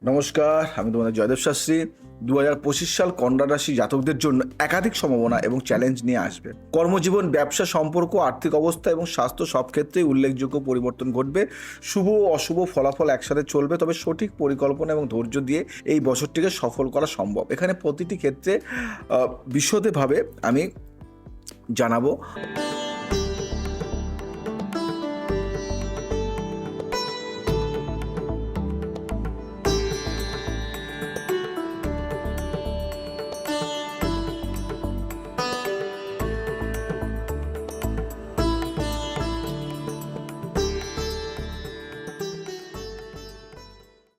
নমস্কার, আমি তোমাদের জয়দেব শাস্ত্রী। 2025 সাল কন্যা রাশি জাতকদের জন্য একাধিক সম্ভাবনা এবং চ্যালেঞ্জ নিয়ে আসবে। কর্মজীবন, ব্যবসা, সম্পর্ক, আর্থিক অবস্থা এবং স্বাস্থ্য সব ক্ষেত্রেই উল্লেখযোগ্য পরিবর্তন ঘটবে। শুভ ও অশুভ ফলাফল একসাথে চলবে, তবে সঠিক পরিকল্পনা এবং ধৈর্য দিয়ে এই বছরটিকে সফল করা সম্ভব। এখানে প্রতিটি ক্ষেত্রে বিশদভাবে আমি জানাবো।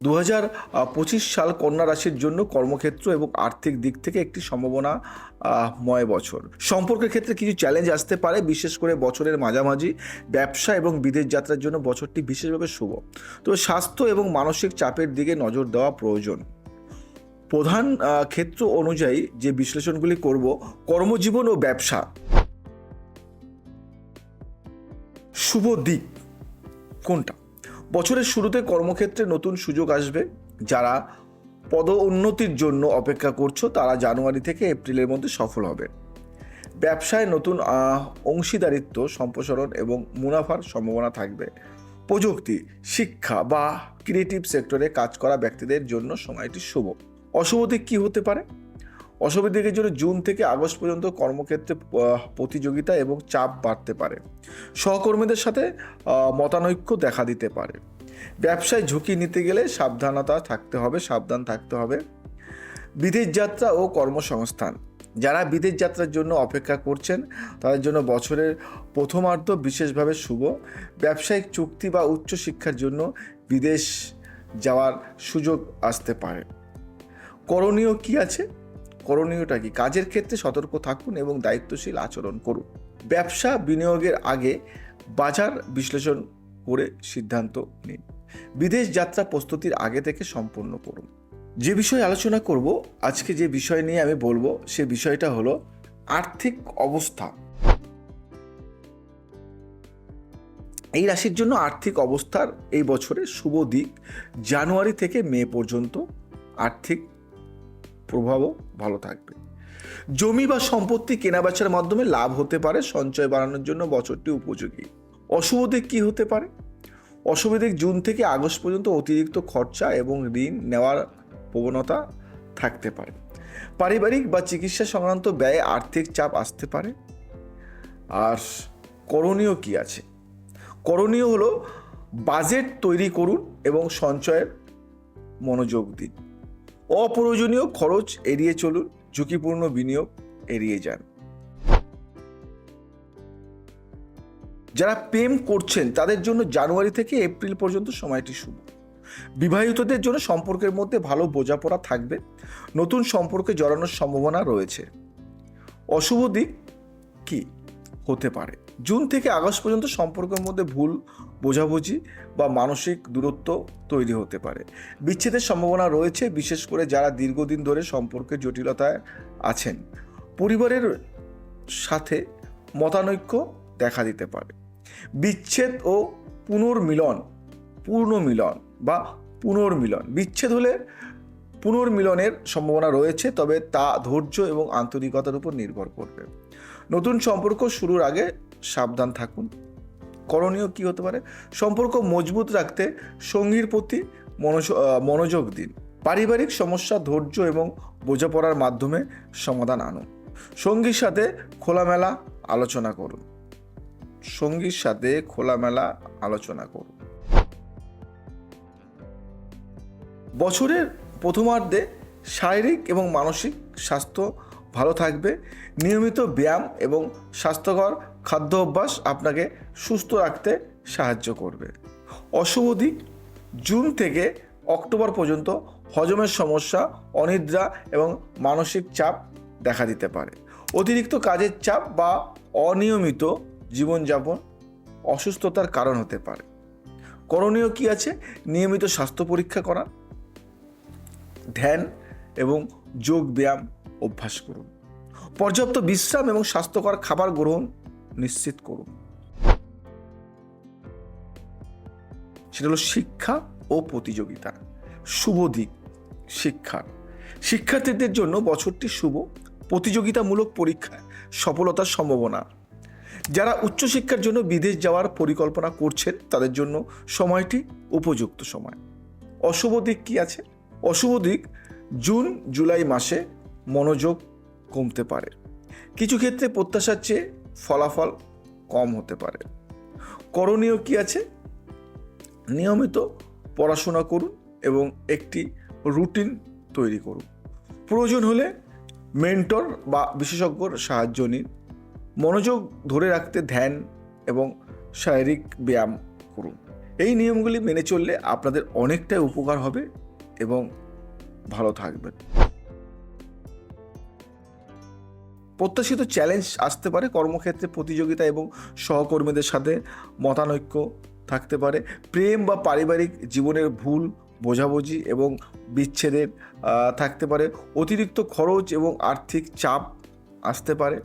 2025 সাল কন্যা রাশির জন্য কর্মক্ষেত্র এবং আর্থিক দিক থেকে একটি সম্ভাবনাময় বছর। সম্পর্কের ক্ষেত্রে কিছু চ্যালেঞ্জ আসতে পারে, বিশেষ করে বছরের মাঝামাঝি। ব্যবসা এবং বিদেশ যাত্রার জন্য বছরটি বিশেষভাবে শুভ, তবে স্বাস্থ্য এবং মানসিক চাপের দিকে নজর দেওয়া প্রয়োজন। প্রধান ক্ষেত্র অনুযায়ী যে বিশ্লেষণগুলি করব, কর্মজীবন ও ব্যবসা। শুভ দিক কোনটা? বছরের শুরুতে কর্মক্ষেত্রে নতুন সুযোগ আসবে। যারা পদোন্নতির জন্য অপেক্ষা করছো তারা জানুয়ারি থেকে এপ্রিলের মধ্যে সফল হবে। ব্যবসায় নতুন অংশীদারিত্ব সম্প্রসারণ এবং মুনাফার সম্ভাবনা থাকবে। প্রযুক্তি, শিক্ষা বা ক্রিয়েটিভ সেক্টরে কাজ করা ব্যক্তিদের জন্য সময়টি শুভ। অশুভ দিক কী হতে পারে? অশুভ দিকের জন্য জুন থেকে আগস্ট পর্যন্ত কর্মক্ষেত্রে প্রতিযোগিতা এবং চাপ বাড়তে পারে। সহকর্মীদের সাথে মতানৈক্য দেখা দিতে পারে। ব্যবসায় ঝুঁকি নিতে গেলে সাবধান থাকতে হবে। বিদেশ যাত্রা ও কর্মসংস্থান। যারা বিদেশ যাত্রার জন্য অপেক্ষা করছেন তাদের জন্য বছরের প্রথমার্ধ বিশেষভাবে শুভ। ব্যবসায়িক চুক্তি বা উচ্চশিক্ষার জন্য বিদেশ যাওয়ার সুযোগ আসতে পারে। করণীয় কি আছে? করণীয়টা কি? কাজের ক্ষেত্রে সতর্ক থাকুন এবং দায়িত্বশীল আচরণ করুন। ব্যবসা বিনিয়োগের আগে বাজার বিশ্লেষণ করে সিদ্ধান্ত নিন। বিদেশ যাত্রা প্রস্তুতির আগে থেকে সম্পন্ন করুন। যে বিষয়ে আলোচনা করব আজকে, যে বিষয় নিয়ে আমি বলবো, সে বিষয়টা হলো আর্থিক অবস্থা। এই রাশির জন্য আর্থিক অবস্থার এই বছরের শুভ দিক জানুয়ারি থেকে মে পর্যন্ত আর্থিক প্রভাবও ভালো থাকবে। জমি বা সম্পত্তি কেনাবেচার মাধ্যমে লাভ হতে পারে। সঞ্চয় বাড়ানোর জন্য বছরটি উপযোগী। অশুভ দিক কী হতে পারে? অশুভ দিক জুন থেকে আগস্ট পর্যন্ত অতিরিক্ত খরচা এবং ঋণ নেওয়ার প্রবণতা থাকতে পারে। পারিবারিক বা চিকিৎসা সংক্রান্ত ব্যয়ে আর্থিক চাপ আসতে পারে। আর করণীয় কি আছে? করণীয় হলো বাজেট তৈরি করুন এবং সঞ্চয়ের মনোযোগ দিন। অপ্রয়োজনীয় খরচ এড়িয়ে চলুন, ঝুঁকিপূর্ণ বিনিয়োগ এড়িয়ে যান। যারা প্রেম করছেন তাদের জন্য জানুয়ারি থেকে এপ্রিল পর্যন্ত সময়টি শুভ। বিবাহিতদের জন্য সম্পর্কের মধ্যে ভালো বোঝাপড়া থাকবে। নতুন সম্পর্কে জড়ানোর সম্ভাবনা রয়েছে। অশুভ দিক কি হতে পারে? জুন থেকে আগস্ট পর্যন্ত সম্পর্কের মধ্যে ভুল বোঝাবুঝি বা মানসিক দূরত্ব তৈরি হতে পারে। বিচ্ছেদের সম্ভাবনা রয়েছে, বিশেষ করে যারা দীর্ঘদিন ধরে সম্পর্কের জটিলতায় আছেন। পরিবারের সাথে মতানৈক্য দেখা দিতে পারে। বিচ্ছেদ ও পুনর্মিলন। বিচ্ছেদ হলে পুনর্মিলনের সম্ভাবনা রয়েছে, তবে তা ধৈর্য এবং আন্তরিকতার উপর নির্ভর করবে। নতুন সম্পর্ক শুরুর আগে সাবধান থাকুন। করণীয় কি হতে পারে? সম্পর্ক মজবুত রাখতে সঙ্গীর প্রতি মনোযোগ দিন। পারিবারিক সমস্যা ধৈর্য এবং বোঝাপড়ার মাধ্যমে সমাধান আনুন। সঙ্গীর সাথে খোলামেলা আলোচনা করুন। বছরের প্রথমার্ধে শারীরিক এবং মানসিক স্বাস্থ্য ভালো থাকবে। নিয়মিত ব্যায়াম এবং স্বাস্থ্যকর খাদ্য অভ্যাস আপনাকে সুস্থ রাখতে সাহায্য করবে। অশুভ দিক জুন থেকে অক্টোবর পর্যন্ত হজমের সমস্যা, অনিদ্রা এবং মানসিক চাপ দেখা দিতে পারে। অতিরিক্ত কাজের চাপ বা অনিয়মিত জীবনযাপন অসুস্থতার কারণ হতে পারে। করণীয় কি আছে? নিয়মিত স্বাস্থ্য পরীক্ষা করা, ধ্যান এবং যোগ ব্যায়াম অভ্যাস করুন। পর্যাপ্ত বিশ্রাম এবং স্বাস্থ্যকর খাবার গ্রহণ নিশ্চিত করুন। সেটা হলো শিক্ষা ও প্রতিযোগিতা। শুভ দিক শিক্ষার্থীদের জন্য বছরটি শুভ। প্রতিযোগিতামূলক পরীক্ষায় সফলতার সম্ভাবনা। যারা উচ্চশিক্ষার জন্য বিদেশ যাওয়ার পরিকল্পনা করছেন তাদের জন্য সময়টি উপযুক্ত সময়। অশুভ দিক কি আছে? অশুভ দিক, জুন জুলাই মাসে মনোযোগ কমতে পারে। কিছু ক্ষেত্রে প্রত্যাশার চেয়ে ফলাফল কম হতে পারে। করণীয় কি আছে? নিয়মিত পড়াশোনা করুন এবং একটি রুটিন তৈরি করুন। প্রয়োজন হলে মেন্টর বা বিশেষজ্ঞর সাহায্য নিন। মনোযোগ ধরে রাখতে ধ্যান এবং শারীরিক ব্যায়াম করুন। এই নিয়মগুলি মেনে চললে আপনাদের অনেকটাই উপকার হবে এবং ভালো থাকবেন। প্রত্যাশিত চ্যালেঞ্জ আসতে পারে। কর্মক্ষেত্রে প্রতিযোগিতা এবং সহকর্মীদের সাথে মতানৈক্য থাকতে পারে। প্রেম বা পারিবারিক জীবনের ভুল বোঝাবুঝি এবং বিচ্ছেদের থাকতে পারে। অতিরিক্ত খরচ এবং আর্থিক চাপ আসতে পারে।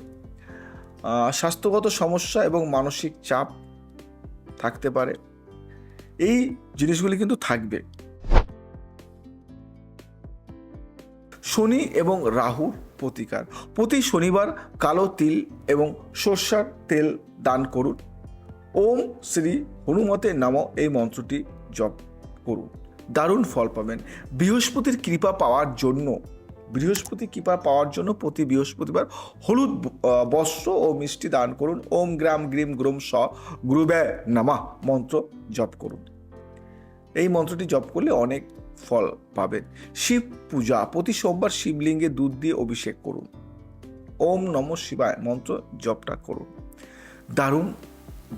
স্বাস্থ্যগত সমস্যা এবং মানসিক চাপ থাকতে পারে। এই জিনিসগুলি কিন্তু থাকবে। শনি এবং রাহুর প্রতিকার। প্রতি শনিবার কালো তিল এবং সরষার তেল দান করুন। ওম শ্রী হনুমতে নমঃ এই মন্ত্রটি জপ করুন। দারুণ ফল পাবেন। বৃহস্পতির কৃপা পাওয়ার জন্য প্রতি বৃহস্পতিবার হলুদ বস্ত্র ও মিষ্টি দান করুন। ওম গ্রাম গ্রিম গ্রোম স গুরুবে নমঃ মন্ত্র জপ করুন। এই মন্ত্রটি জপ করলে অনেক ফল পাবেন। শিব পূজা। প্রতি সোমবার শিবলিঙ্গে দুধ দিয়ে অভিষেক করুন। ওম নমঃ শিবায় মন্ত্র জপটা করুন।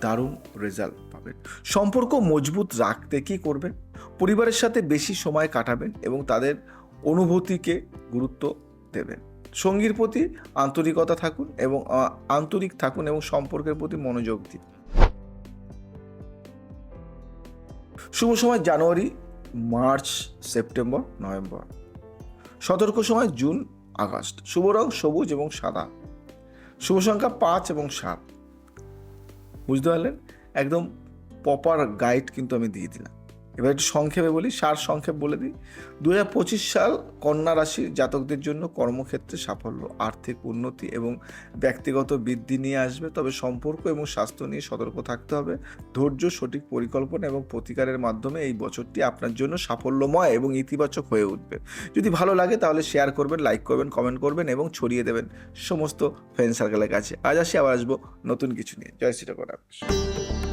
দারুণ রেজাল্ট পাবেন। সম্পর্ক মজবুত রাখতে কি করবেন? পরিবারের সাথে বেশি সময় কাটাবেন এবং তাদের অনুভূতিকে গুরুত্ব দেবেন। সঙ্গীর প্রতি আন্তরিক থাকুন এবং সম্পর্কের প্রতি মনোযোগ দিন। শুভ সময় জানুয়ারি, মার্চ, সেপ্টেম্বর, নভেম্বর। সতর্ক সময় জুন, আগস্ট। শুভ রং সবুজ এবং সাদা। শুভ সংখ্যা 5 এবং 7। বুঝতে পারলেন? একদম প্রপার গাইড কিন্তু আমি দিয়ে দিলাম। এবার একটু সংক্ষেপে বলি, সংক্ষেপ বলে দিই। 2025 সাল কন্যা রাশির জাতকদের জন্য কর্মক্ষেত্রে সাফল্য, আর্থিক উন্নতি এবং ব্যক্তিগত বৃদ্ধি নিয়ে আসবে। তবে সম্পর্ক এবং স্বাস্থ্য নিয়ে সতর্ক থাকতে হবে। ধৈর্য, সঠিক পরিকল্পনা এবং প্রতিকারের মাধ্যমে এই বছরটি আপনার জন্য সাফল্যময় এবং ইতিবাচক হয়ে উঠবে। যদি ভালো লাগে তাহলে শেয়ার করবেন, লাইক করবেন, কমেন্ট করবেন এবং ছড়িয়ে দেবেন সমস্ত ফ্রেন্ড সার্কেলের কাছে। আজ আসবো নতুন কিছু নিয়ে। জয় শ্রী জগন্নাথ।